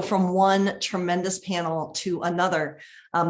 from one tremendous panel to another.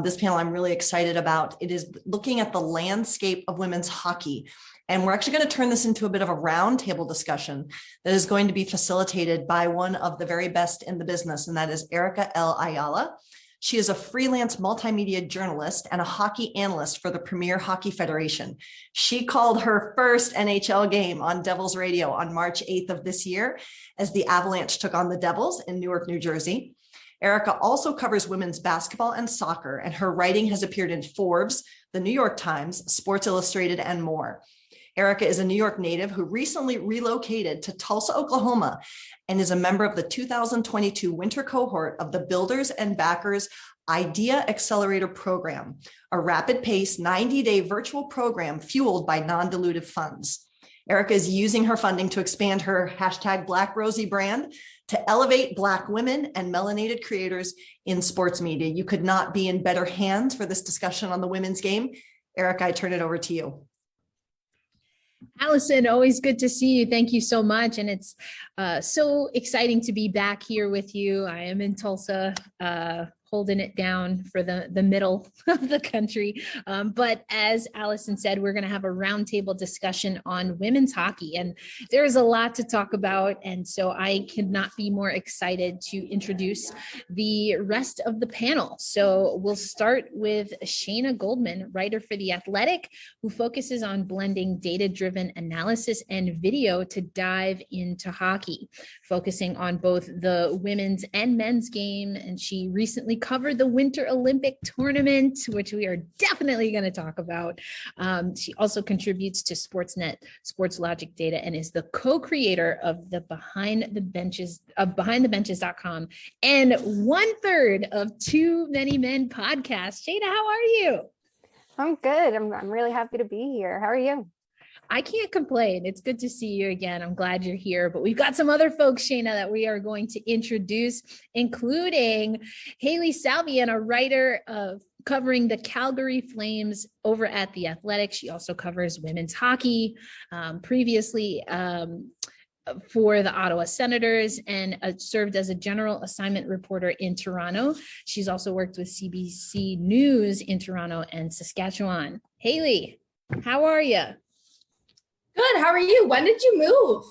This panel I'm really excited about. It is looking at the landscape of women's hockey. And we're actually going to turn this into a bit of a roundtable discussion that is going to be facilitated by one of the very best in the business, and that is Erica L. Ayala. She is a freelance multimedia journalist and a hockey analyst for the Premier Hockey Federation. She called her first NHL game on Devils Radio on March 8th of this year as the Avalanche took on the Devils in Newark, New Jersey. Erica also covers women's basketball and soccer, and her writing has appeared in Forbes, the New York Times, Sports Illustrated, and more. Erica is a New York native who recently relocated to Tulsa, Oklahoma, and is a member of the 2022 winter cohort of the Builders and Backers Idea Accelerator Program, a rapid-paced 90-day virtual program fueled by non-dilutive funds. Erica is using her funding to expand her #BlackRosie brand to elevate Black women and melanated creators in sports media. You could not be in better hands for this discussion on the women's game. Erica, I turn it over to you. Allison, always good to see you. Thank you so much. And it's so exciting to be back here with you. I am in Tulsa, holding it down for the middle of the country. But as Allison said, we're going to have a roundtable discussion on women's hockey. And there's a lot to talk about. And so I could not be more excited to introduce the rest of the panel. So we'll start with Shayna Goldman, writer for The Athletic, who focuses on blending data-driven analysis and video to dive into hockey, focusing on both the women's and men's game. And she recently covered the Winter Olympic tournament, which we are definitely going to talk about. She also contributes to Sportsnet, Sports Logic Data, and is the co-creator of the BehindTheBenches.com and 1/3 of Too Many Men podcast. Shayna, how are you? I'm good. I'm really happy to be here. How are you? I can't complain. It's good to see you again. I'm glad you're here, but we've got some other folks, Shayna, that we are going to introduce, including Hailey Salvian, a writer of covering the Calgary Flames over at The Athletic. She also covers women's hockey, previously for the Ottawa Senators, and served as a general assignment reporter in Toronto. She's also worked with CBC News in Toronto and Saskatchewan. Hailey, how are you? Good. How are you? When did you move?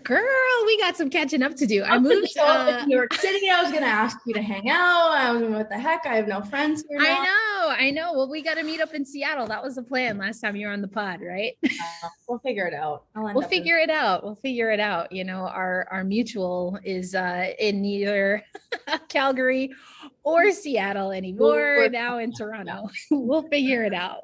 Girl, we got some catching up to do. I moved to New York City. I was going to ask you to hang out. I was what the heck? I have no friends here now. I know. Well, we got to meet up in Seattle. That was the plan last time you were on the pod, right? We'll figure it out. We'll figure it out. You know, our mutual is in neither Calgary or Seattle anymore. We're now in Toronto. We'll figure it out.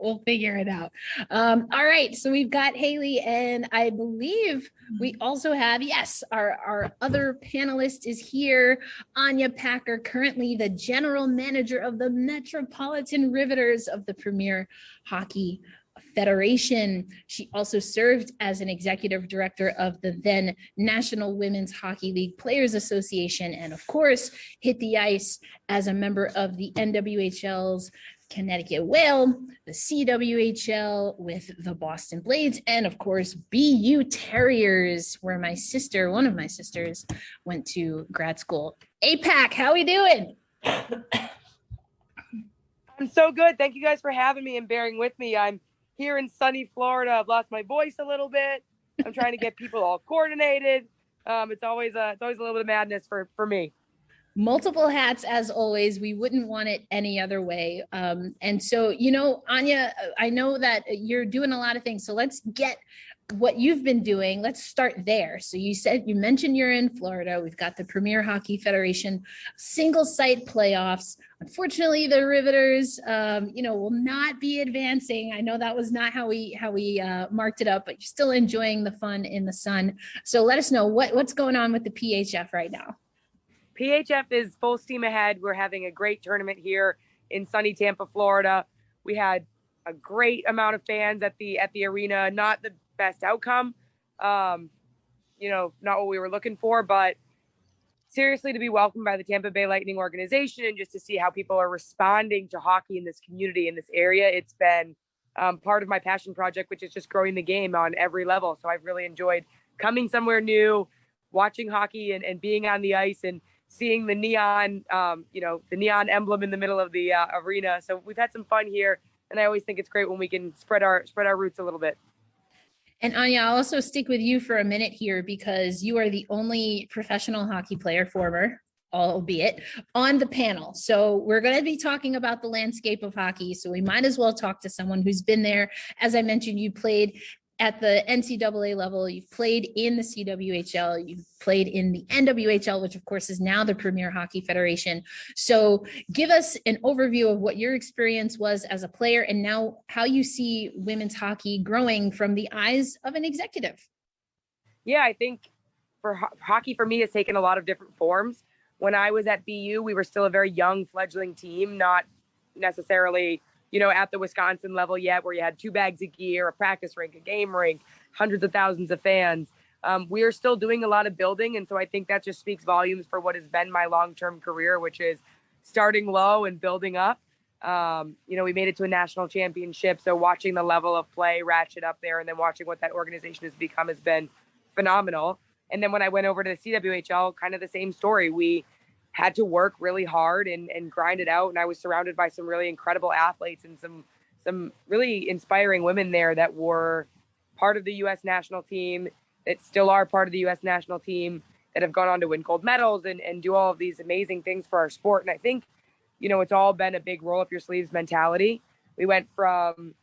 All right. So we've got Hailey, and I believe we also have, yes, our other panelist is here, Anya Packer, currently the general manager of the Metropolitan Riveters of the Premier Hockey Federation. She also served as an executive director of the then National Women's Hockey League Players Association, and of course, hit the ice as a member of the NWHL's Connecticut Whale, the CWHL with the Boston Blades, and of course, BU Terriers, where one of my sisters went to grad school. APAC, how we doing? I'm so good. Thank you guys for having me and bearing with me. I'm here in sunny Florida. I've lost my voice a little bit. I'm trying to get people all coordinated. It's always a little bit of madness for me. Multiple hats, as always. We wouldn't want it any other way. And so, you know, Anya, I know that you're doing a lot of things. So let's get what you've been doing. Let's start there. So you mentioned you're in Florida. We've got the Premier Hockey Federation single site playoffs. Unfortunately, the Riveters, will not be advancing. I know that was not how we marked it up, but you're still enjoying the fun in the sun. So let us know what's going on with the PHF right now. PHF is full steam ahead. We're having a great tournament here in sunny Tampa, Florida. We had a great amount of fans at the arena. Not the best outcome, not what we were looking for, but seriously, to be welcomed by the Tampa Bay Lightning organization and just to see how people are responding to hockey in this community, in this area. It's been part of my passion project, which is just growing the game on every level. So I've really enjoyed coming somewhere new, watching hockey and being on the ice and seeing the neon, the neon emblem in the middle of the arena. So we've had some fun here, and I always think it's great when we can spread our roots a little bit. And Anya, I'll also stick with you for a minute here because you are the only professional hockey player, former, albeit, on the panel. So we're going to be talking about the landscape of hockey. So we might as well talk to someone who's been there. As I mentioned, you played at the NCAA level, you've played in the CWHL, you've played in the NWHL, which of course is now the Premier Hockey Federation. So give us an overview of what your experience was as a player and now how you see women's hockey growing from the eyes of an executive. Yeah, I think for hockey for me has taken a lot of different forms. When I was at BU, we were still a very young fledgling team, not necessarily at the Wisconsin level yet, where you had 2 bags of gear, a practice rink, a game rink, hundreds of thousands of fans. We are still doing a lot of building. And so I think that just speaks volumes for what has been my long-term career, which is starting low and building up. We made it to a national championship. So watching the level of play ratchet up there and then watching what that organization has become has been phenomenal. And then when I went over to the CWHL, kind of the same story. We had to work really hard and grind it out. And I was surrounded by some really incredible athletes and some really inspiring women there that were part of the U.S. national team, that still are part of the U.S. national team, that have gone on to win gold medals and do all of these amazing things for our sport. And I think, it's all been a big roll up your sleeves mentality. We went from,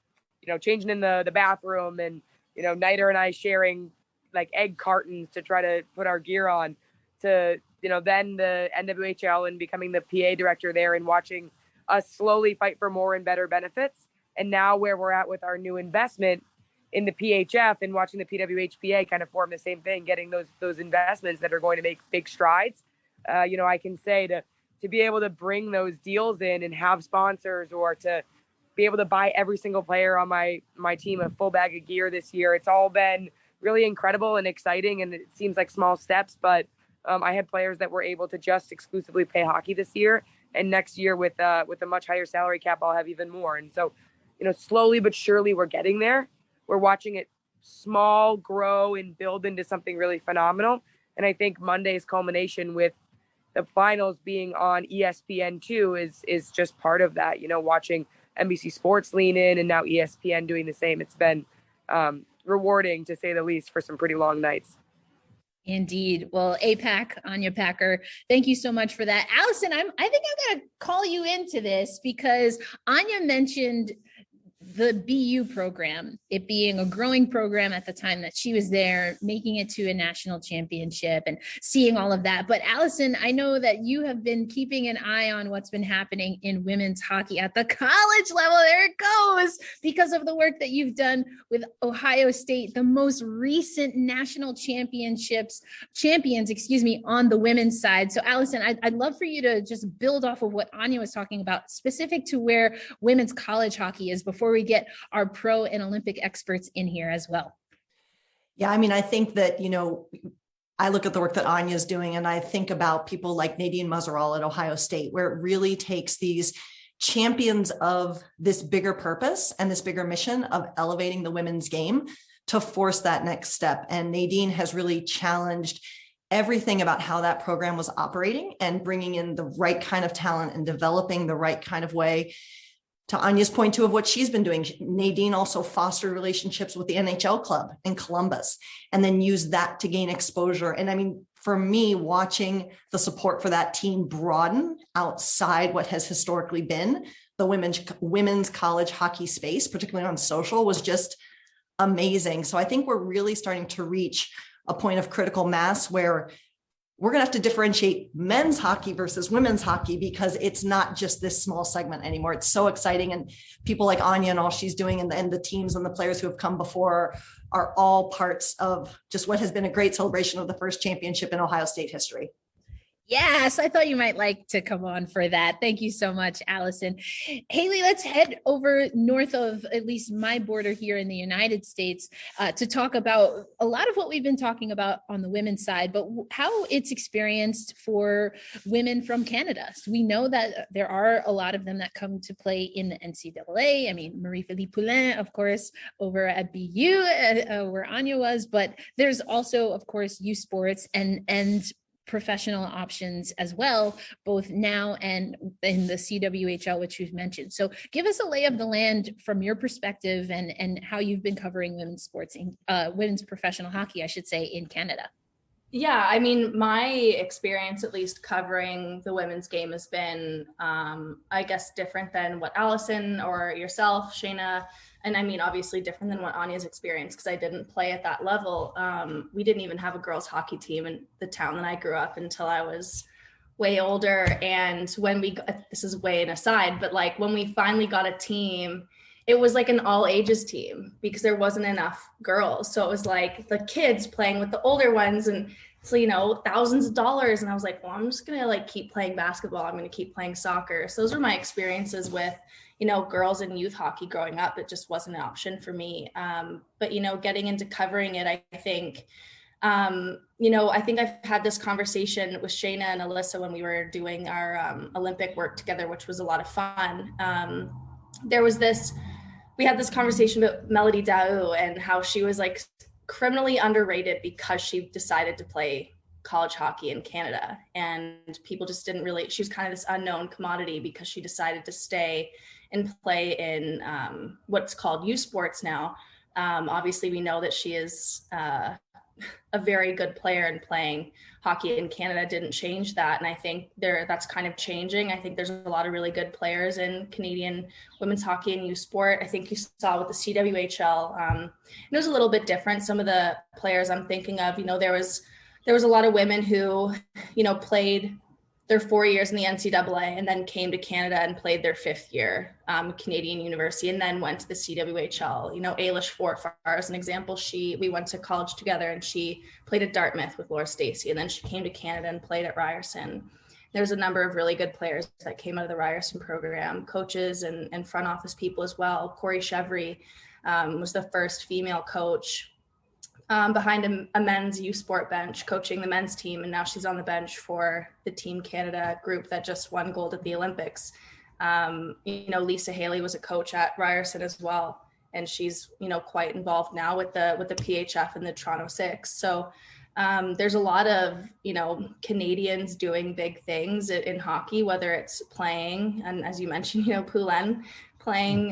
changing in the bathroom and, Niter and I sharing like egg cartons to try to put our gear on to, then the NWHL and becoming the PA director there and watching us slowly fight for more and better benefits. And now where we're at with our new investment in the PHF and watching the PWHPA kind of form the same thing, getting those investments that are going to make big strides. I can say to be able to bring those deals in and have sponsors, or to be able to buy every single player on my team a full bag of gear this year. It's all been really incredible and exciting, and it seems like small steps, but I had players that were able to just exclusively play hockey this year, and next year with a much higher salary cap, I'll have even more. And so, slowly but surely we're getting there. We're watching it small grow and build into something really phenomenal. And I think Monday's culmination with the finals being on ESPN2 is just part of that, watching NBC Sports lean in and now ESPN doing the same. It's been rewarding, to say the least, for some pretty long nights. Indeed. Well, APAC, Anya Packer, thank you so much for that. Allison, I think I'm going to call you into this because Anya mentioned the BU program, it being a growing program at the time that she was there, making it to a national championship and seeing all of that. But Allison, I know that you have been keeping an eye on what's been happening in women's hockey at the college level. There it goes, because of the work that you've done with Ohio State, the most recent national champions, on the women's side. So Allison, I'd love for you to just build off of what Anya was talking about, specific to where women's college hockey is, before we get our pro and Olympic experts in here as well. Yeah, I think that, I look at the work that Anya's doing and I think about people like Nadine Muzzerall at Ohio State, where it really takes these champions of this bigger purpose and this bigger mission of elevating the women's game to force that next step. And Nadine has really challenged everything about how that program was operating and bringing in the right kind of talent and developing the right kind of way. To Anya's point too of what she's been doing, Nadine also fostered relationships with the NHL club in Columbus and then used that to gain exposure. And for me, watching the support for that team broaden outside what has historically been the women's college hockey space, particularly on social, was just amazing. So I think we're really starting to reach a point of critical mass where we're going to have to differentiate men's hockey versus women's hockey, because it's not just this small segment anymore. It's so exciting. And people like Anya and all she's doing and the teams and the players who have come before are all parts of just what has been a great celebration of the first championship in Ohio State history. Yes, I thought you might like to come on for that. Thank you so much, Allison. Hailey, let's head over north of at least my border here in the United States to talk about a lot of what we've been talking about on the women's side, but how it's experienced for women from Canada. So we know that there are a lot of them that come to play in the NCAA. Marie-Philippe Poulin, of course, over at BU, where Anya was, but there's also, of course, U Sports and professional options as well, both now and in the CWHL, which you've mentioned. So give us a lay of the land from your perspective and how you've been covering women's sports, women's professional hockey, I should say, in Canada. Yeah, I mean, my experience, at least covering the women's game, has been, I guess, different than what Allison or yourself, Shayna, and I mean, obviously different than what Anya's experience, because I didn't play at that level. We didn't even have a girls' hockey team in the town that I grew up until I was way older. And when this is way an aside, but like when we finally got a team, it was like an all ages team because there wasn't enough girls. So it was like the kids playing with the older ones, and it's, you know, thousands of dollars. And I was like, well, I'm just going to like keep playing basketball. I'm going to keep playing soccer. So those are my experiences with, you know, girls and youth hockey growing up. It just wasn't an option for me. But, you know, getting into covering it, I think, you know, I think I've had this conversation with Shayna and Alyssa when we were doing our Olympic work together, which was a lot of fun. We had this conversation about Melody Daou and how she was like criminally underrated because she decided to play college hockey in Canada. And people just didn't really, she was kind of this unknown commodity because she decided to stay and play in what's called U Sports now. Obviously, we know that she is a very good player, and playing hockey in Canada didn't change that. And I think that's kind of changing. I think there's a lot of really good players in Canadian women's hockey and youth sport. I think you saw with the CWHL, it was a little bit different. Some of the players I'm thinking of, you know, there was a lot of women who, you know, played their 4 years in the NCAA and then came to Canada and played their 5th year Canadian university and then went to the CWHL. You know, Ailish Forfar as an example, we went to college together and she played at Dartmouth with Laura Stacey, and then she came to Canada and played at Ryerson. There's a number of really good players that came out of the Ryerson program, coaches and front office people as well. Corey Chevry was the first female coach behind a men's U Sport bench, coaching the men's team, and now she's on the bench for the Team Canada group that just won gold at the Olympics. You know, Lisa Hailey was a coach at Ryerson as well, and she's, you know, quite involved now with the PHF and the Toronto Six. So there's a lot of, you know, Canadians doing big things in hockey, whether it's playing, and as you mentioned, you know, Poulin playing,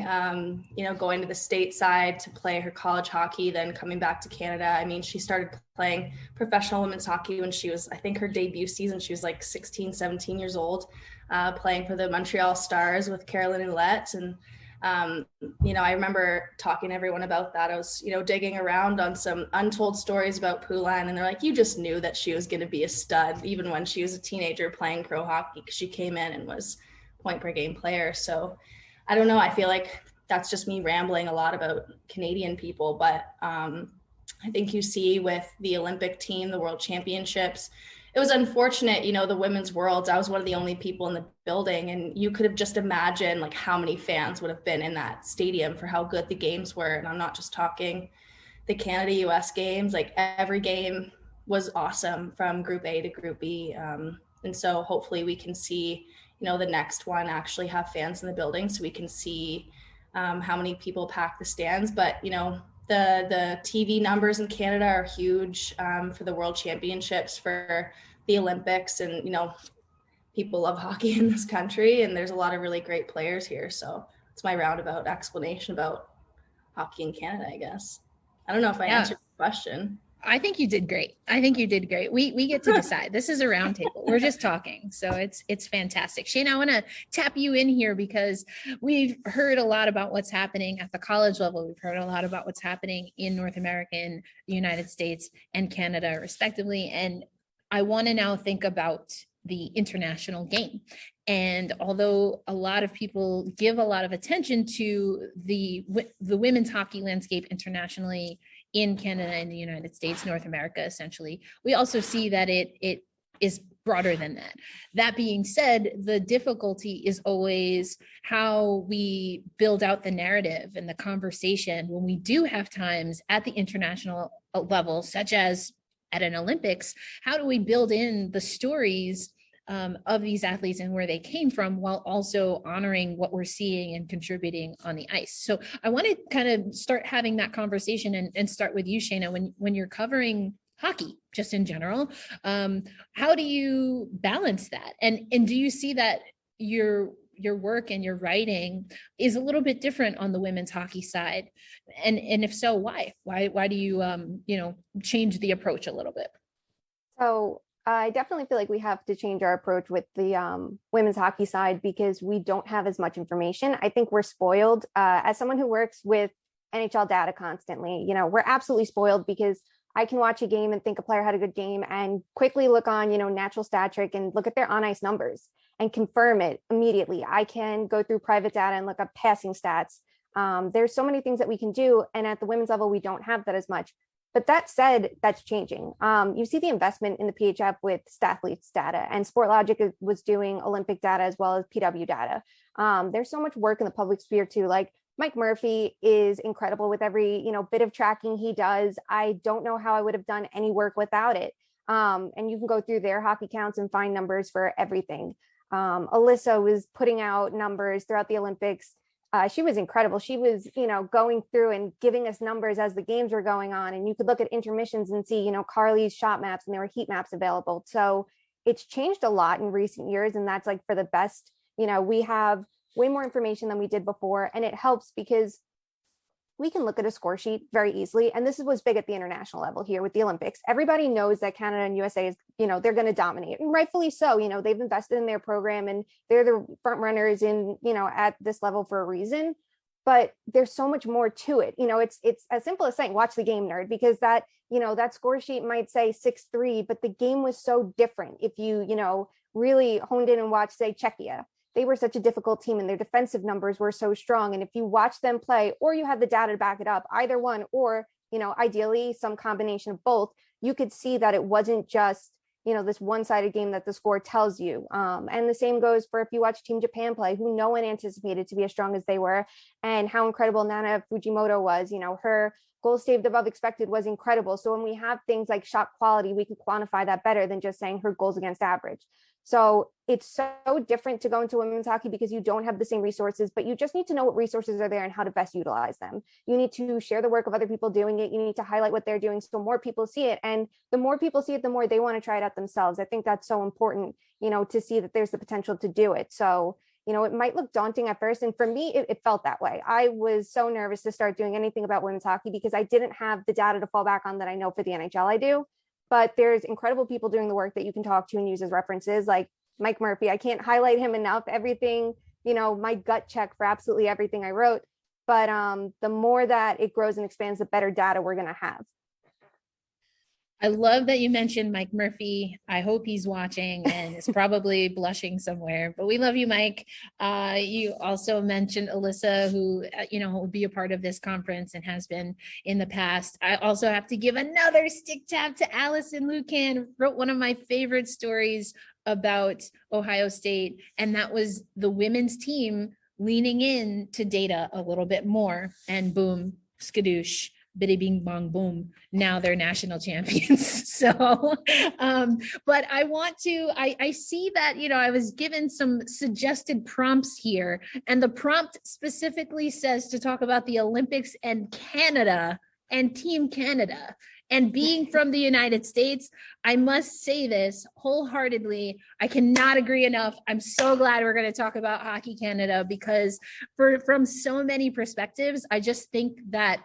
you know, going to the stateside to play her college hockey, then coming back to Canada. I mean, she started playing professional women's hockey when she was, I think her debut season, she was like 16, 17 years old, playing for the Montreal Stars with Caroline Ouellette. And, you know, I remember talking to everyone about that. I was, you know, digging around on some untold stories about Poulin, and they're like, you just knew that she was going to be a stud even when she was a teenager playing pro hockey, because she came in and was point per game player. So I don't know. I feel like that's just me rambling a lot about Canadian people, but I think you see with the Olympic team, the World Championships, it was unfortunate, you know, the women's worlds. I was one of the only people in the building, and you could have just imagined like how many fans would have been in that stadium for how good the games were. And I'm not just talking the Canada-US games, like every game was awesome from Group A to Group B. And so hopefully we can see, you know, the next one actually have fans in the building so we can see how many people pack the stands. But, you know, the TV numbers in Canada are huge for the World Championships, for the Olympics, and, you know, people love hockey in this country, and there's a lot of really great players here. So it's my roundabout explanation about hockey in Canada, I guess. I don't know if I answered the question. I think you did great. We get to decide. This is a roundtable. We're just talking. So it's fantastic. Shayna, I want to tap you in here because we've heard a lot about what's happening at the college level. We've heard a lot about what's happening in North America, in the United States and Canada, respectively. And I want to now think about the international game. And although a lot of people give a lot of attention to the women's hockey landscape internationally, in Canada and the United States, North America, essentially, we also see that it is broader than that. That being said, the difficulty is always how we build out the narrative and the conversation when we do have times at the international level, such as at an Olympics. How do we build in the stories of these athletes and where they came from, while also honoring what we're seeing and contributing on the ice? So I want to kind of start having that conversation and start with you, Shayna. When you're covering hockey just in general. How do you balance that? And do you see that your work and your writing is a little bit different on the women's hockey side? And if so, why do you, change the approach a little bit? So I definitely feel like we have to change our approach with the women's hockey side because we don't have as much information. I think we're spoiled. As someone who works with NHL data constantly, we're absolutely spoiled because I can watch a game and think a player had a good game and quickly look on, natural stat trick and look at their on ice numbers and confirm it immediately. I can go through private data and look up passing stats. There's so many things that we can do. And at the women's level, we don't have that as much. But that said, that's changing. You see the investment in the PHF with Stathletes data, and Sportlogic was doing Olympic data as well as PW data. There's so much work in the public sphere too. Like Mike Murphy is incredible with every bit of tracking he does. I don't know how I would have done any work without it. And you can go through their hockey counts and find numbers for everything. Alyssa was putting out numbers throughout the Olympics. She was incredible. She was, going through and giving us numbers as the games were going on. And you could look at intermissions and see, Carly's shot maps, and there were heat maps available. So it's changed a lot in recent years. And that's like for the best. We have way more information than we did before. And it helps because we can look at a score sheet very easily. And this was big at the international level here with the Olympics. Everybody knows that Canada and USA is, they're going to dominate, and rightfully so. They've invested in their program and they're the front runners in, at this level for a reason. But there's so much more to it. It's as simple as saying, watch the game, nerd, because that, that score sheet might say 6-3, but the game was so different. If you, really honed in and watched, say, Czechia, they were such a difficult team and their defensive numbers were so strong. And if you watch them play, or you have the data to back it up, either one, or, ideally some combination of both, you could see that it wasn't just, this one-sided game that the score tells you. And the same goes for if you watch Team Japan play, who no one anticipated to be as strong as they were, and how incredible Nana Fujimoto was. Her goals saved above expected was incredible. So when we have things like shot quality, we can quantify that better than just saying her goals against average. So it's so different to go into women's hockey because you don't have the same resources, but you just need to know what resources are there and how to best utilize them. You need to share the work of other people doing it. You need to highlight what they're doing so more people see it. And the more people see it, the more they want to try it out themselves. I think that's so important, to see that there's the potential to do it. So, it might look daunting at first. And for me, it felt that way. I was so nervous to start doing anything about women's hockey because I didn't have the data to fall back on that I know for the NHL I do. But there's incredible people doing the work that you can talk to and use as references, like Mike Murphy. I can't highlight him enough. Everything, my gut check for absolutely everything I wrote. But the more that it grows and expands, the better data we're going to have. I love that you mentioned Mike Murphy. I hope he's watching and is probably blushing somewhere, but we love you, Mike. You also mentioned Alyssa, who, will be a part of this conference and has been in the past. I also have to give another stick tap to Allison Lucan, wrote one of my favorite stories about Ohio State, and that was the women's team leaning in to data a little bit more, and boom, skadoosh, biddy bing bong boom, now they're national champions. So but I see that I was given some suggested prompts here, and the prompt specifically says to talk about the Olympics and Canada and Team Canada. And being from the United States, I must say this wholeheartedly. I cannot agree enough. I'm so glad we're going to talk about Hockey Canada, because from so many perspectives, I just think that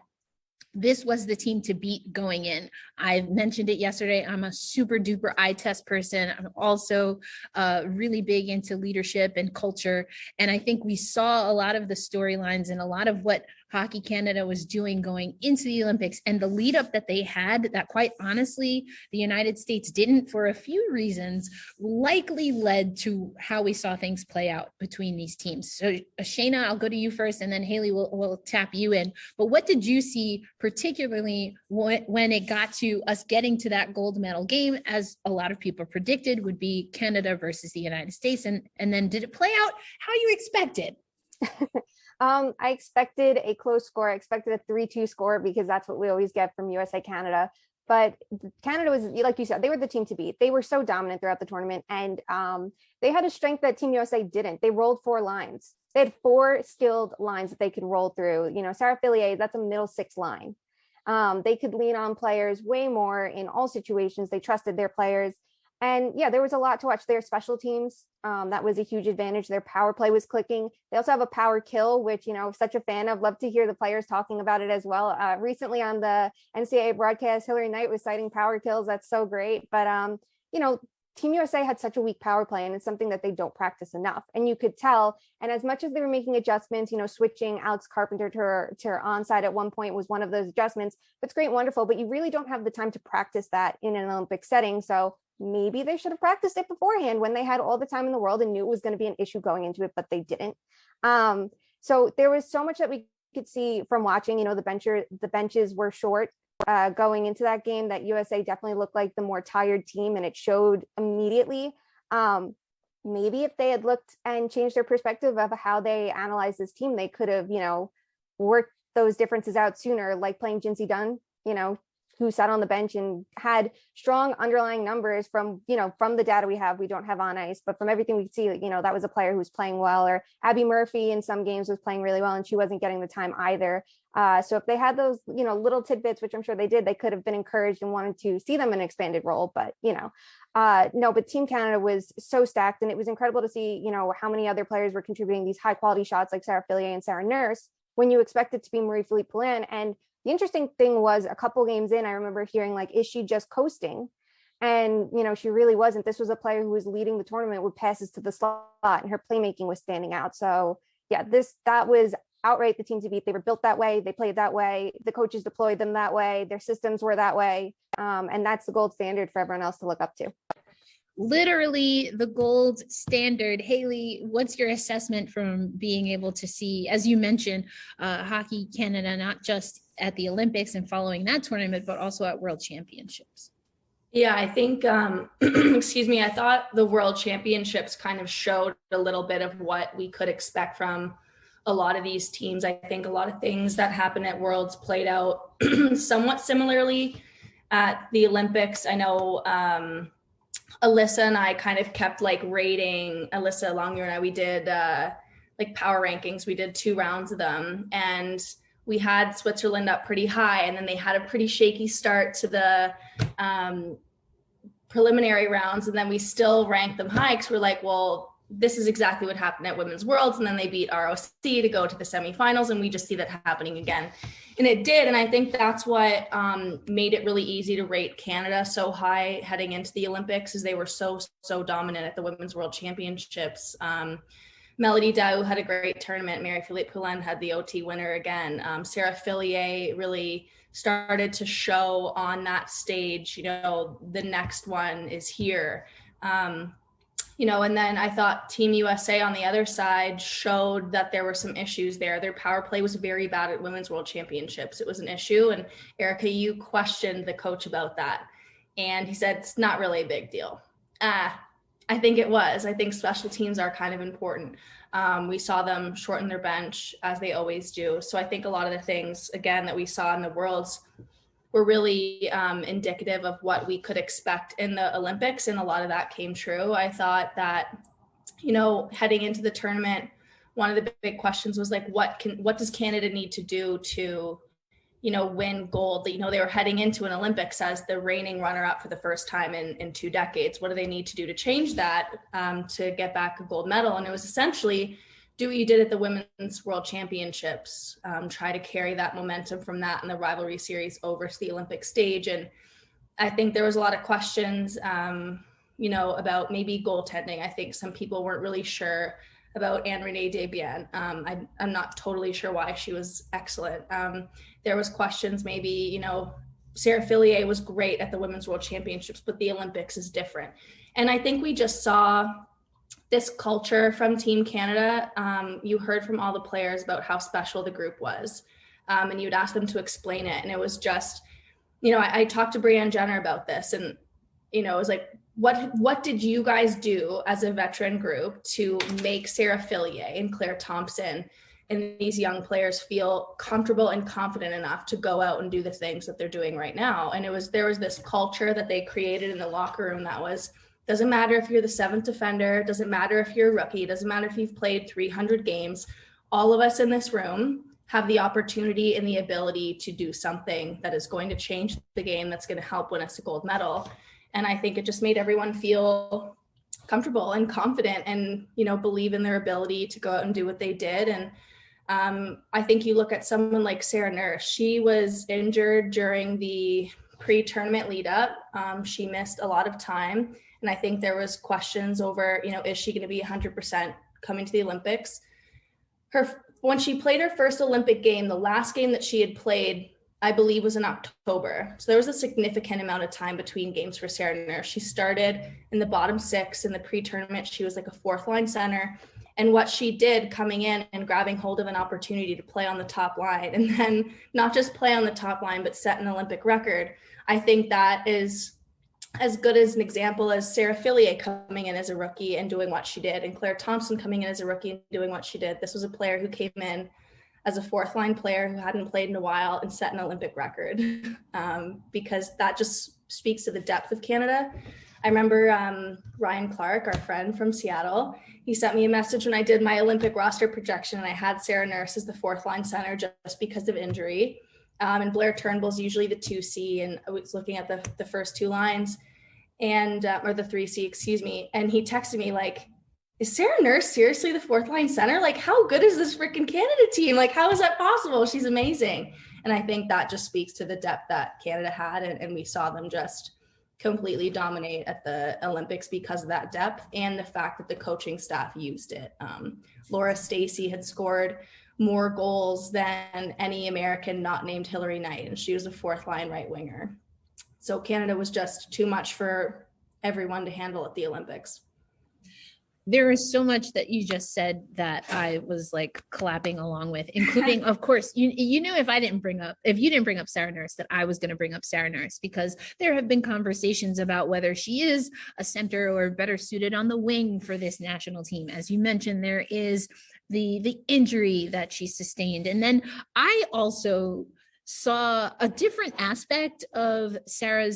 this was the team to beat going in. I mentioned it yesterday. I'm a super duper eye test person. I'm also really big into leadership and culture. And I think we saw a lot of the storylines and a lot of what Hockey Canada was doing going into the Olympics, and the lead up that they had that quite honestly, the United States didn't, for a few reasons, likely led to how we saw things play out between these teams. So Shayna, I'll go to you first, and then Hailey will tap you in. But what did you see, particularly when it got to us getting to that gold medal game, as a lot of people predicted would be Canada versus the United States? And then did it play out how you expected? I expected a close score. I expected a 3-2 score because that's what we always get from USA Canada. But Canada was, like you said, they were the team to beat. They were so dominant throughout the tournament, and they had a strength that Team USA didn't. They rolled 4 lines. They had 4 skilled lines that they could roll through. Sarah Fillier, that's a middle 6 line. They could lean on players way more in all situations. They trusted their players. And yeah, there was a lot to watch. Their special teams, that was a huge advantage. Their power play was clicking. They also have a power kill, which, such a fan of. Love to hear the players talking about it as well. Recently on the NCAA broadcast, Hillary Knight was citing power kills. That's so great. But, Team USA had such a weak power play, and it's something that they don't practice enough. And you could tell. And as much as they were making adjustments, switching Alex Carpenter to her onside at one point was one of those adjustments. That's great, wonderful, but you really don't have the time to practice that in an Olympic setting. So maybe they should have practiced it beforehand when they had all the time in the world and knew it was going to be an issue going into it, but they didn't. So there was so much that we could see from watching. The benches were short. Going into that game, that USA definitely looked like the more tired team, and it showed immediately. Maybe if they had looked and changed their perspective of how they analyzed this team, they could have, worked those differences out sooner, like playing Jinsey Dunn, who sat on the bench and had strong underlying numbers from the data we have. We don't have on ice, but from everything we see, that was a player who was playing well. Or Abby Murphy in some games was playing really well, and she wasn't getting the time either. So if they had those, little tidbits, which I'm sure they did, they could have been encouraged and wanted to see them in an expanded role. But, no, but Team Canada was so stacked, and it was incredible to see, how many other players were contributing these high quality shots like Sarah Fillier and Sarah Nurse when you expect it to be Marie-Philippe Poulin. And the interesting thing was, a couple games in, I remember hearing like, is she just coasting? And, she really wasn't. This was a player who was leading the tournament with passes to the slot, and her playmaking was standing out. So yeah, that was outright the team to beat. They were built that way. They played that way. The coaches deployed them that way. Their systems were that way. And that's the gold standard for everyone else to look up to. Literally the gold standard. Hailey, what's your assessment from being able to see, as you mentioned, Hockey Canada, not just at the Olympics and following that tournament, but also at World Championships? Yeah, I think, excuse me, I thought the World Championships kind of showed a little bit of what we could expect from a lot of these teams. I think a lot of things that happened at Worlds played out somewhat similarly at the Olympics. I know Alyssa and I kind of kept rating, Alyssa Longmuir and I, we did power rankings. We did 2 rounds of them, and we had Switzerland up pretty high, and then they had a pretty shaky start to the preliminary rounds, and then we still ranked them high because we're like, well, this is exactly what happened at Women's Worlds, and then they beat ROC to go to the semifinals, and we just see that happening again. And it did, and I think that's what made it really easy to rate Canada so high heading into the Olympics, is they were so dominant at the Women's World Championships. Melody Daou had a great tournament. Marie-Philippe Poulin had the OT winner again. Sarah Fillier really started to show on that stage, the next one is here. And then I thought Team USA on the other side showed that there were some issues there. Their power play was very bad at Women's World Championships. It was an issue. And Erica, you questioned the coach about that. And he said, it's not really a big deal. I think it was. I think special teams are kind of important. We saw them shorten their bench, as they always do. So I think a lot of the things, again, that we saw in the Worlds were really indicative of what we could expect in the Olympics, and a lot of that came true. I thought that, heading into the tournament, one of the big questions was what does Canada need to do to, win gold? They were heading into an Olympics as the reigning runner-up for the first time in 2 decades. What do they need to do to change that, to get back a gold medal? And it was essentially, do what you did at the Women's World Championships, try to carry that momentum from that and the rivalry series over to the Olympic stage. And I think there was a lot of questions, about maybe goaltending. I think some people weren't really sure about Anne-Renee Desbiens. I'm not totally sure why. She was excellent. There was questions, maybe, Sarah Fillier was great at the Women's World Championships, but the Olympics is different. And I think we just saw this culture from Team Canada. You heard from all the players about how special the group was, and you'd ask them to explain it. And it was just, I talked to Brianne Jenner about this, and, it was like, what did you guys do as a veteran group to make Sarah Fillier and Claire Thompson and these young players feel comfortable and confident enough to go out and do the things that they're doing right now? And there was this culture that they created in the locker room that was, doesn't matter if you're the 7th defender, doesn't matter if you're a rookie, doesn't matter if you've played 300 games, all of us in this room have the opportunity and the ability to do something that is going to change the game, that's going to help win us a gold medal. And I think it just made everyone feel comfortable and confident and, you know, believe in their ability to go out and do what they did. And I think you look at someone like Sarah Nurse. She was injured during the pre-tournament lead up. She missed a lot of time. And I think there was questions over, you know, is she going to be 100% coming to the Olympics? When she played her first Olympic game, the last game that she had played, I believe, was in October. So there was a significant amount of time between games for Sarah Nurse. She started in the bottom 6 in the pre-tournament. She was like a 4th line center. And what she did coming in and grabbing hold of an opportunity to play on the top line, and then not just play on the top line, but set an Olympic record. I think that is as good as an example as Sarah Fillier coming in as a rookie and doing what she did, and Claire Thompson coming in as a rookie and doing what she did. This was a player who came in as a 4th line player who hadn't played in a while and set an Olympic record, because that just speaks to the depth of Canada. I remember Ryan Clark, our friend from Seattle, he sent me a message when I did my Olympic roster projection, and I had Sarah Nurse as the 4th line center just because of injury. And Blair Turnbull's usually the 2C, and I was looking at the first 2 lines, and or the 3C, excuse me. And he texted me like, is Sarah Nurse seriously the 4th line center? Like, how good is this freaking Canada team? Like, how is that possible? She's amazing. And I think that just speaks to the depth that Canada had, and we saw them just completely dominate at the Olympics because of that depth and the fact that the coaching staff used it. Laura Stacey had scored more goals than any American not named Hillary Knight, and she was a 4th line right winger. So Canada was just too much for everyone to handle at the Olympics. There is so much that you just said that I was like clapping along with, including, of course, you knew if you didn't bring up Sarah Nurse, that I was going to bring up Sarah Nurse, because there have been conversations about whether she is a center or better suited on the wing for this national team. As you mentioned, there is the injury that she sustained. And then I also saw a different aspect of Sarah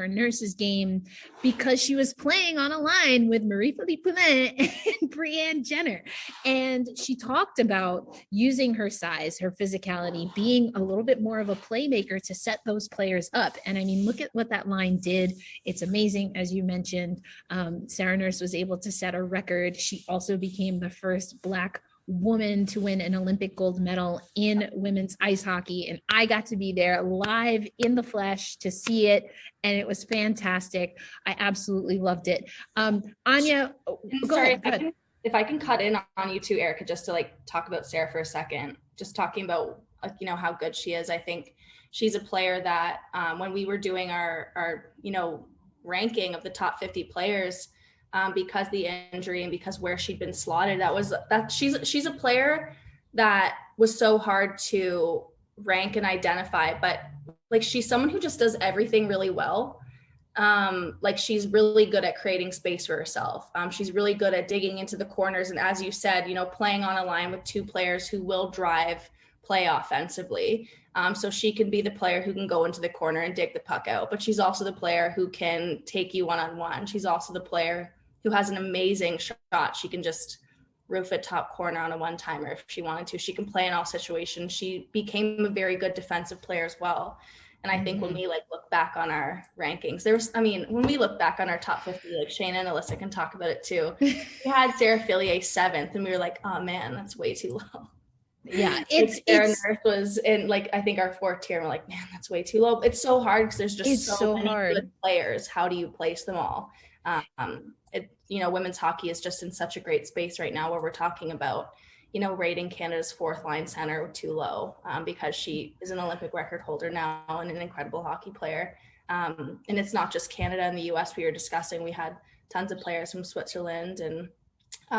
Nurse's game, because she was playing on a line with Marie-Philippe Poulin and Brianne Jenner. And she talked about using her size, her physicality, being a little bit more of a playmaker to set those players up. And I mean, look at what that line did. It's amazing. As you mentioned, Sarah Nurse was able to set a record. She also became the first Black woman to win an Olympic gold medal in women's ice hockey. And I got to be there live in the flesh to see it. And it was fantastic. I absolutely loved it. Anya, go ahead. If I can cut in on you too, Erica, just to like talk about Sarah for a second, just talking about, you know, how good she is. I think she's a player that when we were doing our, you know, ranking of the top 50 players, because the injury and because where she'd been slotted, she's a player that was so hard to rank and identify, but like she's someone who just does everything really well. Like she's really good at creating space for herself. She's really good at digging into the corners, and as you said, you know, playing on a line with 2 players who will drive play offensively. So she can be the player who can go into the corner and dig the puck out, but she's also the player who can take you one-on-one. She's also the player who has an amazing shot. She can just roof it top corner on a one-timer if she wanted to. She can play in all situations. She became a very good defensive player as well. And I think when we like look back on our rankings, when we look back on our top 50, like Shayna and Alyssa can talk about it too. We had Sarah Fillier 7th, and we were like, oh man, that's way too low. Yeah, Sarah Nurse was in like, I think our 4th tier, and we're like, man, that's way too low. It's so hard because there's just so many good players. How do you place them all? You know, women's hockey is just in such a great space right now where we're talking about, you know, rating Canada's 4th line center too low, because she is an Olympic record holder now and an incredible hockey player. And it's not just Canada and the US we were discussing. We had tons of players from Switzerland, and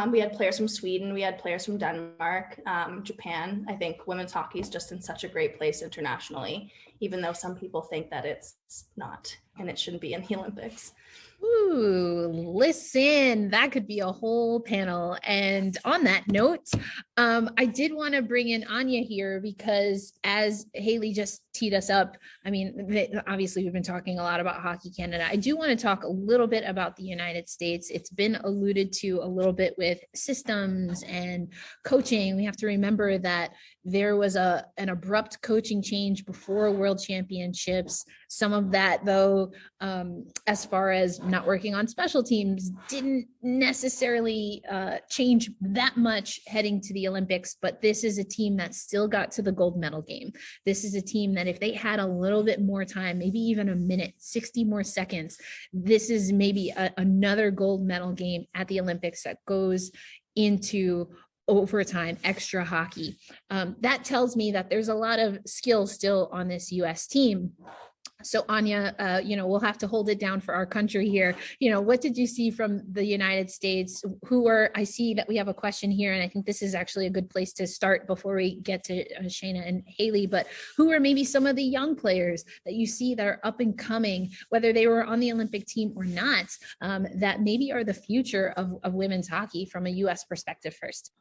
we had players from Sweden. We had players from Denmark, Japan. I think women's hockey is just in such a great place internationally, even though some people think that it's not and it shouldn't be in the Olympics. Ooh, listen, that could be a whole panel. And on that note, I did want to bring in Anya here because as Hailey just teed us up, I mean, obviously we've been talking a lot about Hockey Canada. I do want to talk a little bit about the United States. It's been alluded to a little bit with systems and coaching. We have to remember that there was an abrupt coaching change before World Championships. Some of that, though, as far as not working on special teams, didn't necessarily change that much heading to the Olympics. But this is a team that still got to the gold medal game. This is a team that if they had a little bit more time, maybe even a minute, 60 more seconds, this is maybe another gold medal game at the Olympics that goes into overtime, extra hockey. That tells me that there's a lot of skill still on this US team. So Anya, we'll have to hold it down for our country here. What did you see from the United States? I see that we have a question here, and I think this is actually a good place to start before we get to Shayna and Hailey, but who are maybe some of the young players that you see that are up and coming, whether they were on the Olympic team or not, that maybe are the future of women's hockey from a US perspective first?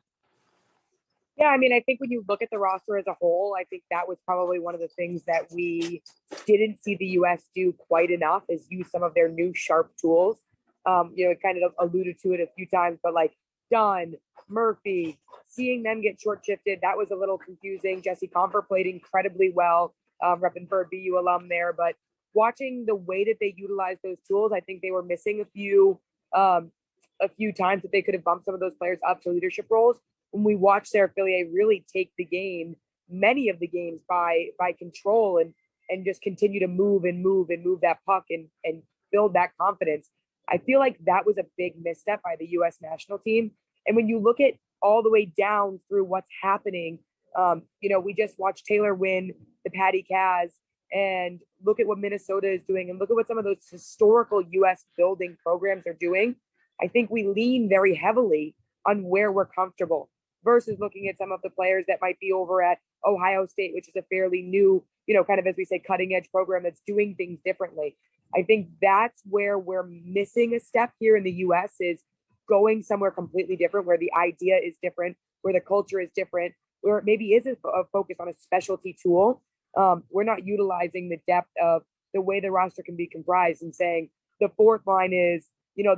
Yeah, I mean, I think when you look at the roster as a whole, I think that was probably one of the things that we didn't see the U.S. do quite enough is use some of their new sharp tools. It kind of alluded to it a few times, but like Dunn, Murphy, seeing them get short shifted, that was a little confusing. Jesse Comfer played incredibly well, repping for a BU alum there, but watching the way that they utilized those tools, I think they were missing a few times that they could have bumped some of those players up to leadership roles. When we watch their affiliate really take the game, many of the games by control and just continue to move that puck and build that confidence. I feel like that was a big misstep by the U.S. national team. And when you look at all the way down through what's happening, we just watched Taylor win the Patty Kaz and look at what Minnesota is doing and look at what some of those historical U.S. building programs are doing. I think we lean very heavily on where we're comfortable versus looking at some of the players that might be over at Ohio State, which is a fairly new, kind of, as we say, cutting edge program that's doing things differently. I think that's where we're missing a step here in the US is going somewhere completely different, where the idea is different, where the culture is different, where it maybe is a focus on a specialty tool. We're not utilizing the depth of the way the roster can be comprised and saying the fourth line is,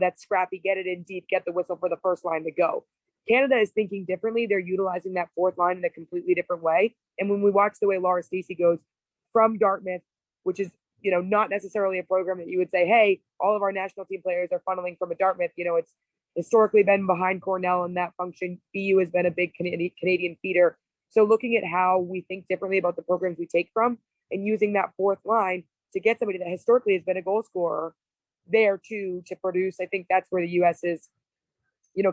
that's scrappy, get it in deep, get the whistle for the first line to go. Canada is thinking differently. They're utilizing that fourth line in a completely different way. And when we watch the way Laura Stacey goes from Dartmouth, which is, not necessarily a program that you would say, hey, all of our national team players are funneling from a Dartmouth. It's historically been behind Cornell in that function. BU has been a big Canadian feeder. So looking at how we think differently about the programs we take from and using that fourth line to get somebody that historically has been a goal scorer there to produce, I think that's where the U.S. is,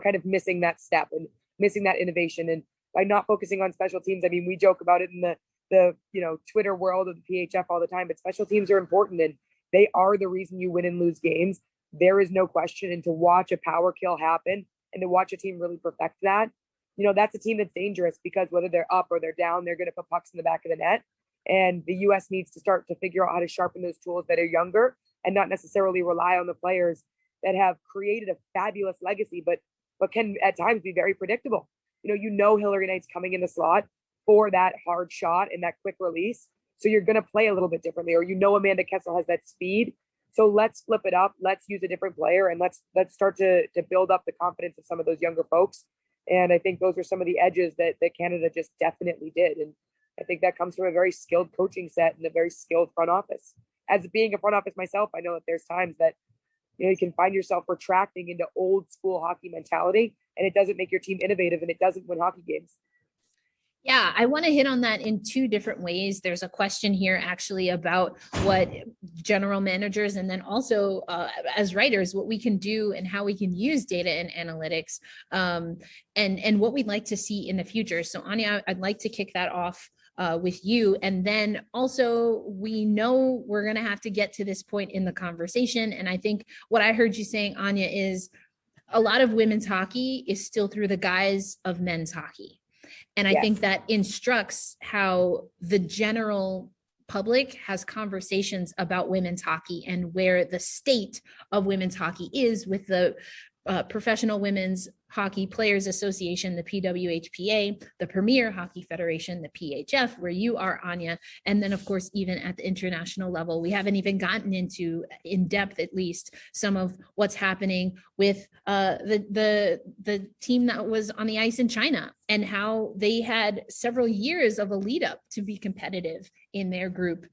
kind of missing that step and missing that innovation. And by not focusing on special teams, I mean, we joke about it in the Twitter world of the PHF all the time, but special teams are important and they are the reason you win and lose games. There is no question. And to watch a power kill happen and to watch a team really perfect that, that's a team that's dangerous because whether they're up or they're down, they're going to put pucks in the back of the net. And the U.S. needs to start to figure out how to sharpen those tools that are younger and not necessarily rely on the players that have created a fabulous legacy, but can at times be very predictable. Hillary Knight's coming in the slot for that hard shot and that quick release. So you're going to play a little bit differently, or Amanda Kessel has that speed. So let's flip it up. Let's use a different player and let's start to build up the confidence of some of those younger folks. And I think those are some of the edges that Canada just definitely did. And I think that comes from a very skilled coaching set and a very skilled front office. As being a front office myself, I know that there's times that you can find yourself retracting into old school hockey mentality, and it doesn't make your team innovative and it doesn't win hockey games. Yeah, I want to hit on that in two different ways. There's a question here actually about what general managers and then also as writers, what we can do and how we can use data and analytics and what we'd like to see in the future. So Anya, I'd like to kick that off with you. And then also we know we're going to have to get to this point in the conversation. And I think what I heard you saying, Anya, is a lot of women's hockey is still through the guise of men's hockey. And I think that instructs how the general public has conversations about women's hockey and where the state of women's hockey is with the Professional Women's Hockey Players Association, the PWHPA, the Premier Hockey Federation, the PHF, where you are, Anya, and then of course even at the international level. We haven't even gotten into, in depth at least, some of what's happening with the team that was on the ice in China and how they had several years of a lead up to be competitive in their group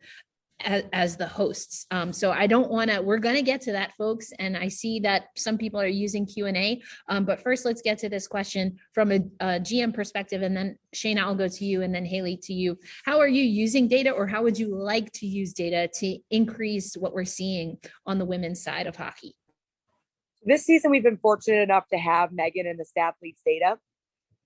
as the hosts. So I don't want to, we're going to get to that, folks. And I see that some people are using Q&A, but first let's get to this question from a GM perspective. And then Shayna, I'll go to you, and then Hailey to you. How are you using data, or how would you like to use data to increase what we're seeing on the women's side of hockey? This season, we've been fortunate enough to have Megan and the Stathletes data.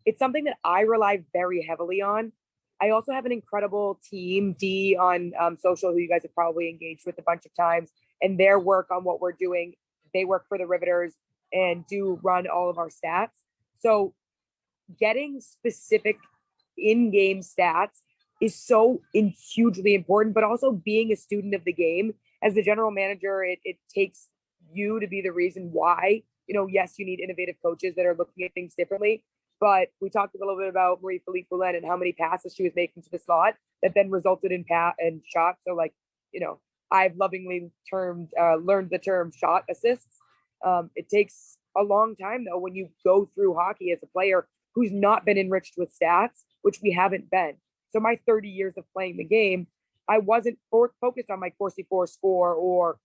It's something that I rely very heavily on. I also have an incredible team, D, on social, who you guys have probably engaged with a bunch of times, and their work on what we're doing. They work for the Riveters and do run all of our stats. So getting specific in-game stats is so hugely important, but also being a student of the game. As the general manager, it takes you to be the reason why, yes, you need innovative coaches that are looking at things differently. But we talked a little bit about Marie-Philippe Poulin and how many passes she was making to the slot that then resulted in shots. So I've lovingly learned the term shot assists. It takes a long time though, when you go through hockey as a player who's not been enriched with stats, which we haven't been. So my 30 years of playing the game, I wasn't focused on my Corsi 4 score or,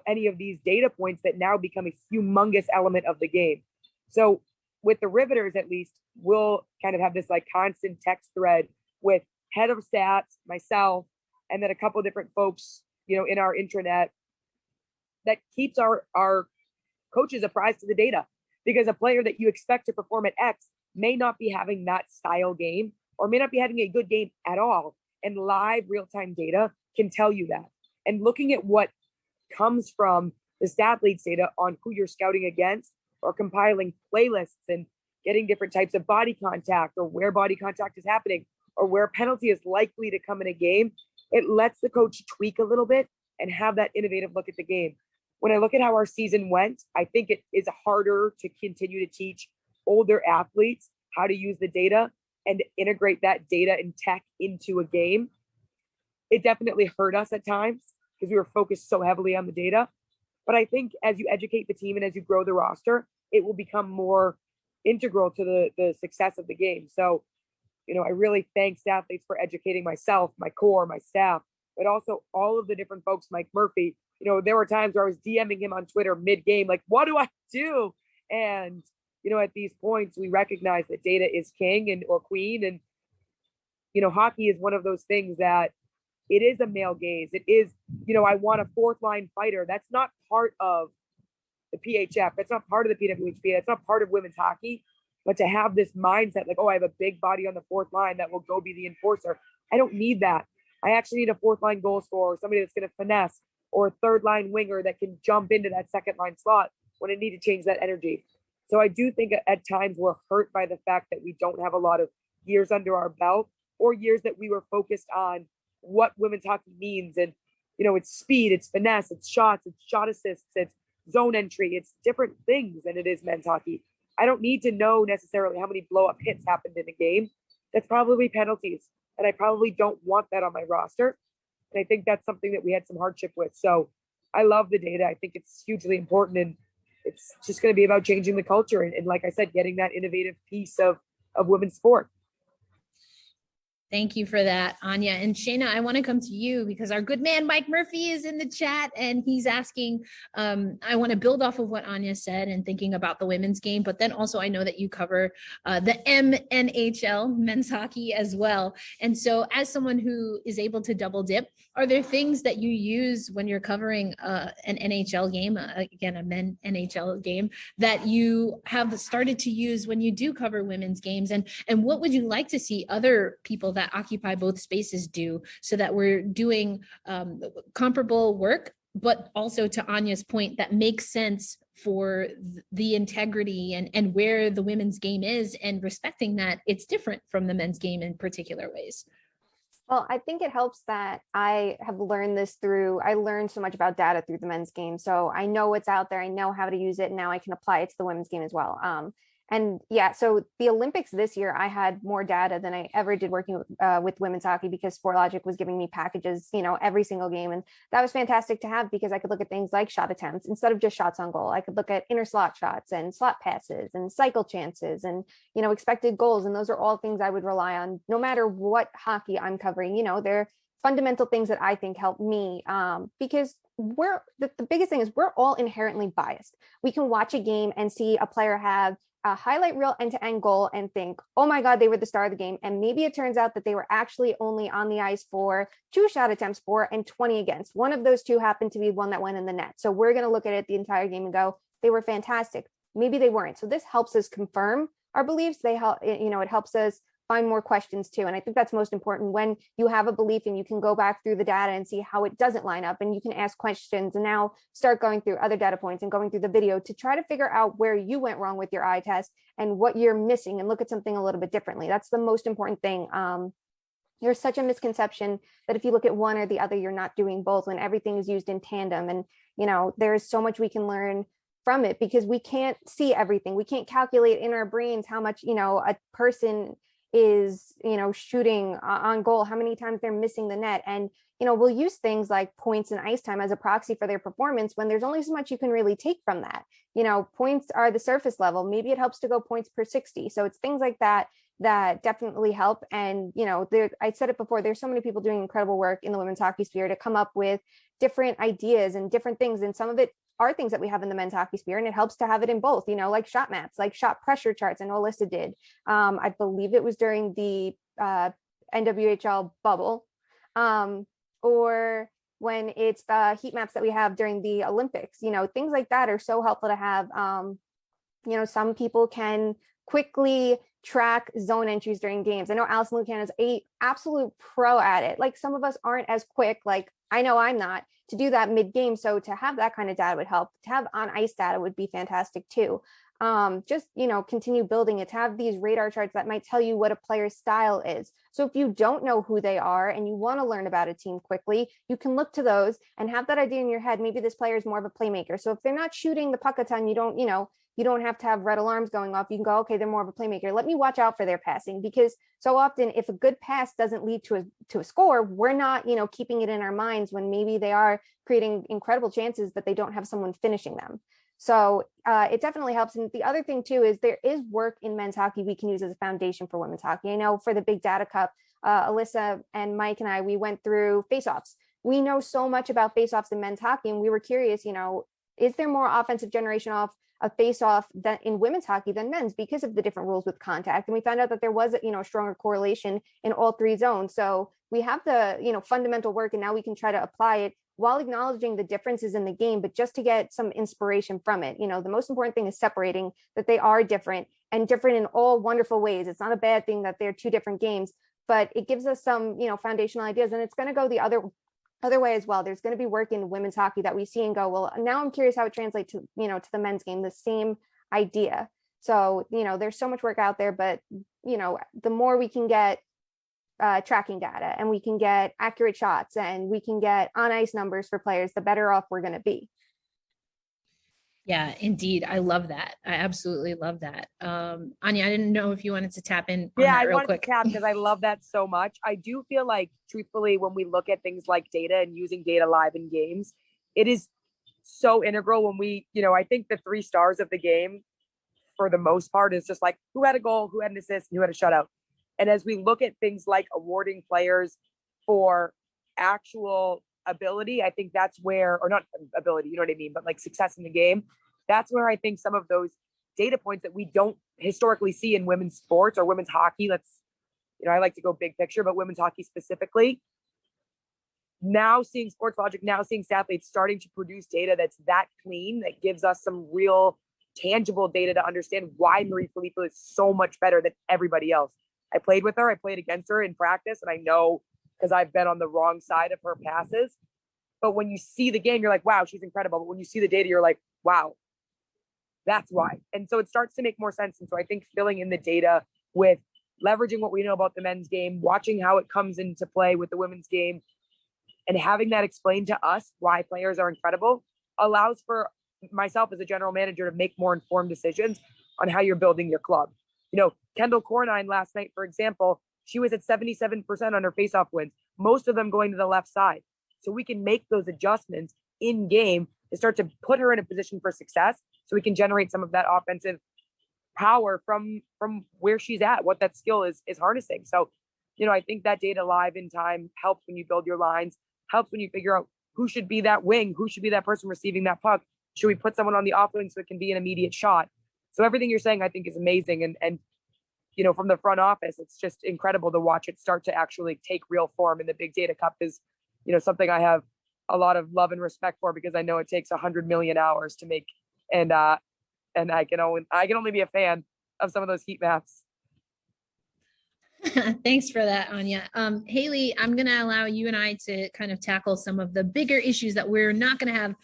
any of these data points that now become a humongous element of the game. So with the Riveters, at least, we'll kind of have this constant text thread with head of stats, myself, and then a couple of different folks, in our intranet that keeps our coaches apprised to the data, because a player that you expect to perform at X may not be having that style game or may not be having a good game at all. And live real-time data can tell you that. And looking at what comes from the Stathletes data on who you're scouting against, or compiling playlists and getting different types of body contact, or where body contact is happening, or where a penalty is likely to come in a game, it lets the coach tweak a little bit and have that innovative look at the game. When I look at how our season went, I think it is harder to continue to teach older athletes how to use the data and integrate that data and tech into a game. It definitely hurt us at times because we were focused so heavily on the data. But I think as you educate the team and as you grow the roster, it will become more integral to the success of the game. So, I really thank Stathletes for educating myself, my core, my staff, but also all of the different folks. Mike Murphy, there were times where I was DMing him on Twitter mid-game, what do I do? And, at these points, we recognize that data is king or queen. And, hockey is one of those things that it is a male gaze. It is, I want a fourth line fighter. That's not part of the PHF. That's not part of the PWHP. That's not part of women's hockey. But to have this mindset, I have a big body on the fourth line that will go be the enforcer. I don't need that. I actually need a fourth line goal scorer, somebody that's going to finesse, or a third line winger that can jump into that second line slot when I need to change that energy. So I do think at times we're hurt by the fact that we don't have a lot of years under our belt, or years that we were focused on what women's hockey means. And, it's speed, it's finesse, it's shots, it's shot assists, it's zone entry, it's different things than it is men's hockey. I don't need to know necessarily how many blow up hits happened in a game. That's probably penalties. And I probably don't want that on my roster. And I think that's something that we had some hardship with. So I love the data. I think it's hugely important, and it's just going to be about changing the culture. And like I said, getting that innovative piece of women's sport. Thank you for that, Anya. And Shayna, I want to come to you because our good man, Mike Murphy, is in the chat, and he's asking, I want to build off of what Anya said and thinking about the women's game, but then also I know that you cover the MNHL, men's hockey, as well. And so as someone who is able to double dip, are there things that you use when you're covering an NHL game, again, a men NHL game, that you have started to use when you do cover women's games? And what would you like to see other people that occupy both spaces do, so that we're doing comparable work, but also, to Anya's point, that makes sense for the integrity and where the women's game is, and respecting that it's different from the men's game in particular ways? Well, I think it helps that I have learned I learned so much about data through the men's game. So I know what's out there. I know how to use it. And now I can apply it to the women's game as well. And yeah, so the Olympics this year, I had more data than I ever did working with women's hockey because Sportlogic was giving me packages, every single game. And that was fantastic to have because I could look at things like shot attempts instead of just shots on goal. I could look at inner slot shots and slot passes and cycle chances and, expected goals. And those are all things I would rely on no matter what hockey I'm covering. They're fundamental things that I think help me because the biggest thing is we're all inherently biased. We can watch a game and see a player have a highlight reel end-to-end goal and think, oh my God, they were the star of the game. And maybe it turns out that they were actually only on the ice for 2 shot attempts for and 20 against. One of those 2 happened to be one that went in the net. So we're going to look at it the entire game and go, they were fantastic. Maybe they weren't. So this helps us confirm our beliefs. It helps us find more questions too. And I think that's most important when you have a belief and you can go back through the data and see how it doesn't line up and you can ask questions and now start going through other data points and going through the video to try to figure out where you went wrong with your eye test and what you're missing and look at something a little bit differently. That's the most important thing. There's such a misconception that if you look at one or the other, you're not doing both when everything is used in tandem. And, there's so much we can learn from it because we can't see everything. We can't calculate in our brains how much, a person is, shooting on goal, how many times they're missing the net. And, we'll use things like points and ice time as a proxy for their performance when there's only so much you can really take from that. Points are the surface level. Maybe it helps to go points per 60. So it's things like that that definitely help. And, I said it before, there's so many people doing incredible work in the women's hockey sphere to come up with different ideas and different things. And some of it are things that we have in the men's hockey sphere, and it helps to have it in both, like shot maps, like shot pressure charts. I know Alyssa did. I believe it was during the NWHL bubble, or when it's the heat maps that we have during the Olympics. Things like that are so helpful to have. Some people can quickly track zone entries during games. I know Allison Lucan is an absolute pro at it. Like some of us aren't as quick, like I know I'm not, to do that mid-game. So to have that kind of data would help. To have on-ice data would be fantastic too. Just, continue building it, to have these radar charts that might tell you what a player's style is. So if you don't know who they are and you want to learn about a team quickly, you can look to those and have that idea in your head. Maybe this player is more of a playmaker. So if they're not shooting the puck a ton, you don't have to have red alarms going off. You can go, okay, they're more of a playmaker. Let me watch out for their passing, because so often if a good pass doesn't lead to a score, we're not, keeping it in our minds when maybe they are creating incredible chances, but they don't have someone finishing them. So it definitely helps. And the other thing too is there is work in men's hockey we can use as a foundation for women's hockey. I know for the Big Data Cup, Alyssa and Mike and I, we went through faceoffs. We know so much about faceoffs in men's hockey, and we were curious, is there more offensive generation off a face-off than in women's hockey than men's because of the different rules with contact? And we found out that there was a stronger correlation in all 3 zones. So we have the fundamental work, and now we can try to apply it while acknowledging the differences in the game, but just to get some inspiration from it. The most important thing is separating that they are different and different in all wonderful ways. It's not a bad thing that they're 2 different games, but it gives us some foundational ideas, and it's going to go the other way as well. There's going to be work in women's hockey that we see and go, well, now I'm curious how it translates to, to the men's game, the same idea. So, there's so much work out there, but, the more we can get tracking data and we can get accurate shots and we can get on ice numbers for players, the better off we're going to be. Yeah, indeed. I love that. I absolutely love that. Anya, I didn't know if you wanted to tap in on Yeah, that I real wanted quick. to tap because I love that so much. I do feel like, truthfully, when we look at things like data and using data live in games, it is so integral when we, I think the 3 stars of the game, for the most part, is just like who had a goal, who had an assist, and who had a shutout. And as we look at things like awarding players for actual ability, I think that's where, or not ability, you know what I mean, but like success in the game, that's where I think some of those data points that we don't historically see in women's sports or women's hockey, I like to go big picture, but women's hockey specifically, now seeing Sportslogic, now seeing Stathletes starting to produce data that's that clean, that gives us some real tangible data to understand why Marie-Philippe is so much better than everybody else. I played with her, I played against her in practice, and I know because I've been on the wrong side of her passes. But when you see the game, you're like, wow, she's incredible. But when you see the data, you're like, wow, that's why. And so it starts to make more sense. And so I think filling in the data with leveraging what we know about the men's game, watching how it comes into play with the women's game, and having that explained to us why players are incredible allows for myself as a general manager to make more informed decisions on how you're building your club. Kendall Cornine last night, for example, she was at 77% on her faceoff wins, most of them going to the left side. So we can make those adjustments in game to start to put her in a position for success, so we can generate some of that offensive power from where she's at, what that skill is harnessing. So, I think that data live in time helps when you build your lines, helps when you figure out who should be that wing, who should be that person receiving that puck. Should we put someone on the off wing so it can be an immediate shot? So everything you're saying, I think, is amazing. And from the front office, it's just incredible to watch it start to actually take real form. And the Big Data Cup is, something I have a lot of love and respect for, because I know it takes 100 million hours to make. And I can only be a fan of some of those heat maps. Thanks for that, Anya. Hailey, I'm going to allow you and I to kind of tackle some of the bigger issues that we're not going to have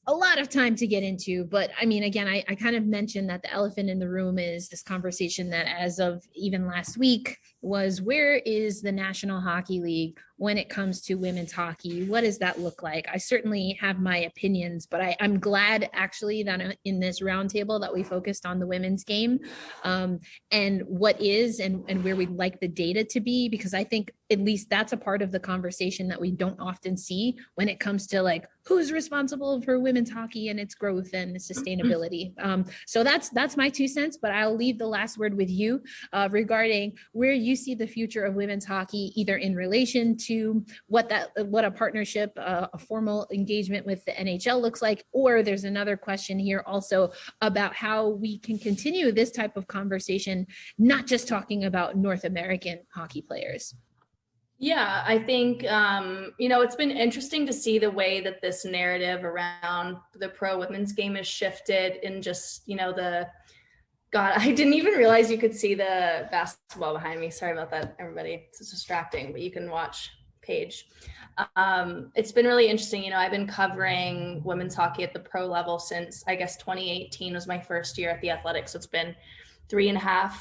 a lot of time to get into. But I mean, again, I kind of mentioned that the elephant in the room is this conversation that as of even last week was, where is the National Hockey League when it comes to women's hockey? What does that look like? I certainly have my opinions, but I'm glad actually that in this roundtable that we focused on the women's game and what is and where we'd like the data to be, because I think at least that's a part of the conversation that we don't often see when it comes to like who's responsible for women's hockey and its growth and sustainability. So that's my 2 cents, but I'll leave the last word with you regarding where you see the future of women's hockey, either in relation to what a partnership, a formal engagement with the NHL looks like, or there's another question here also about how we can continue this type of conversation, not just talking about North American hockey players. Yeah, I think, it's been interesting to see the way that this narrative around the pro women's game has shifted in just, God, I didn't even realize you could see the basketball behind me. Sorry about that, everybody. It's distracting, but you can watch Paige. It's been really interesting. I've been covering women's hockey at the pro level since, I guess, 2018 was my first year at the Athletics. So it's been 3.5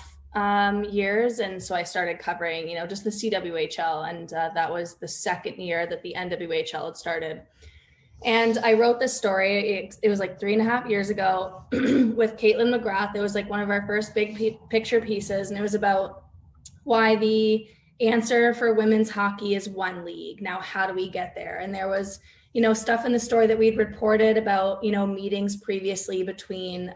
years. And so I started covering, just the CWHL. And that was the second year that the NWHL had started. And I wrote this story. It was like 3.5 years ago with Caitlin McGrath. It was like one of our first big picture pieces. And it was about why the answer for women's hockey is one league. Now, how do we get there? And there was, stuff in the story that we'd reported about, meetings previously between,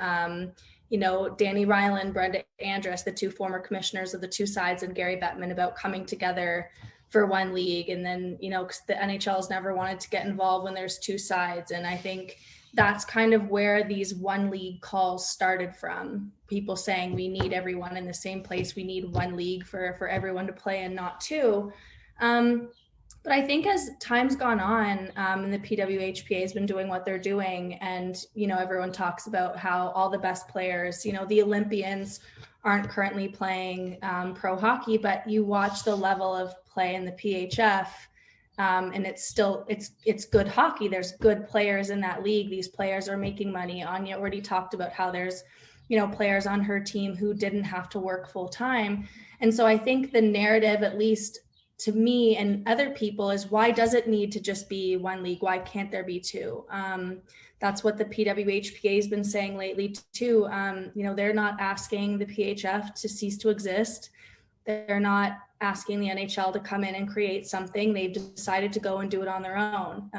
Danny Ryland, Brenda Andress, the two former commissioners of the two sides, and Gary Bettman about coming together for one league. And then, because the NHL's never wanted to get involved when there's two sides. And I think that's kind of where these one league calls started from. People saying we need everyone in the same place. We need one league for everyone to play and not two. But I think as time's gone on, and the PWHPA has been doing what they're doing, and, everyone talks about how all the best players, the Olympians aren't currently playing pro hockey, but you watch the level of play in the PHF, and it's good hockey. There's good players in that league. These players are making money. Anya already talked about how there's, players on her team who didn't have to work full time. And so I think the narrative, at least to me and other people, is why does it need to just be one league? Why can't there be two? That's what the PWHPA has been saying lately too. They're not asking the PHF to cease to exist. They're not asking the NHL to come in and create something. They've decided to go and do it on their own.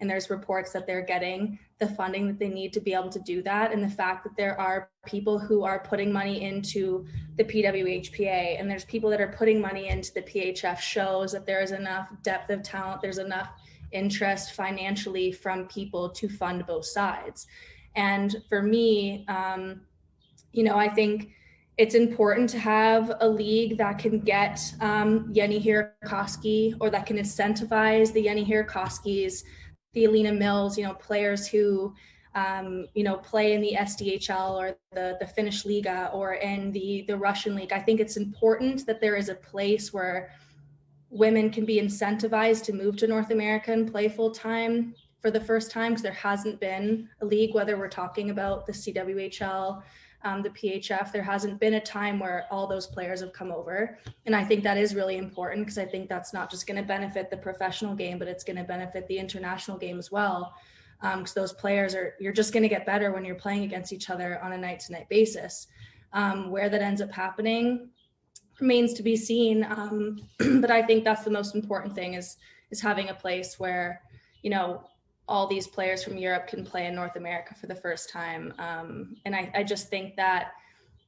And there's reports that they're getting the funding that they need to be able to do that. And the fact that there are people who are putting money into the PWHPA, and there's people that are putting money into the PHF, shows that there is enough depth of talent, there's enough interest financially from people to fund both sides. And for me, I think it's important to have a league that can get Yenny Hirakoski, or that can incentivize the Yenny Hirakoskis, the Alina Mills, players who, play in the SDHL or the Finnish Liga or in the Russian league. I think it's important that there is a place where women can be incentivized to move to North America and play full time for the first time, because there hasn't been a league, whether we're talking about the CWHL, the PHF. There hasn't been a time where all those players have come over. And I think that is really important, because I think that's not just going to benefit the professional game, but it's going to benefit the international game as well. Because those players you're just going to get better when you're playing against each other on a night-to-night basis. Where that ends up happening remains to be seen. But I think that's the most important thing is having a place where, you know, all these players from Europe can play in North America for the first time. And I just think that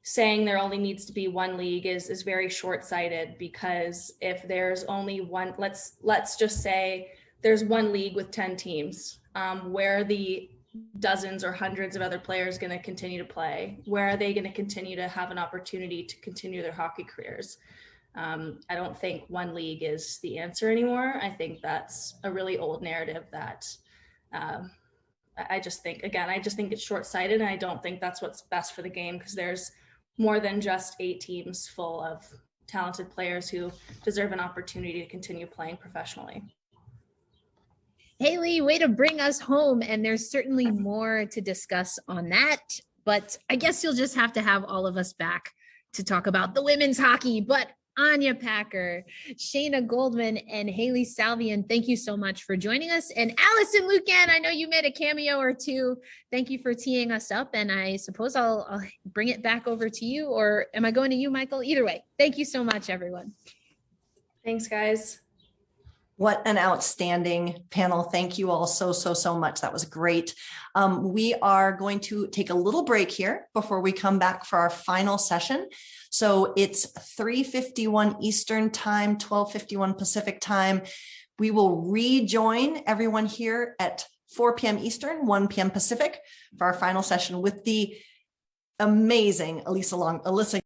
saying there only needs to be one league is very short-sighted, because if there's only one, let's just say there's one league with 10 teams, where are the dozens or hundreds of other players going to continue to play? Where are they going to continue to have an opportunity to continue their hockey careers? I don't think one league is the answer anymore. I think that's a really old narrative that I just think it's short-sighted, and I don't think that's what's best for the game, because there's more than just 8 teams full of talented players who deserve an opportunity to continue playing professionally. Hailey, way to bring us home. And there's certainly more to discuss on that, but I guess you'll just have to have all of us back to talk about the women's hockey. But Anya Packer, Shayna Goldman, and Hailey Salvian, thank you so much for joining us. And Allison Lucan, I know you made a cameo or two. Thank you for teeing us up. And I suppose I'll bring it back over to you, or am I going to you, Michael? Either way, thank you so much, everyone. Thanks, guys. What an outstanding panel. Thank you all so much. That was great. We are going to take a little break here before we come back for our final session. So it's 3:51 Eastern time, 12:51 Pacific time. We will rejoin everyone here at 4 p.m. Eastern, 1 p.m. Pacific for our final session with the amazing Alyssa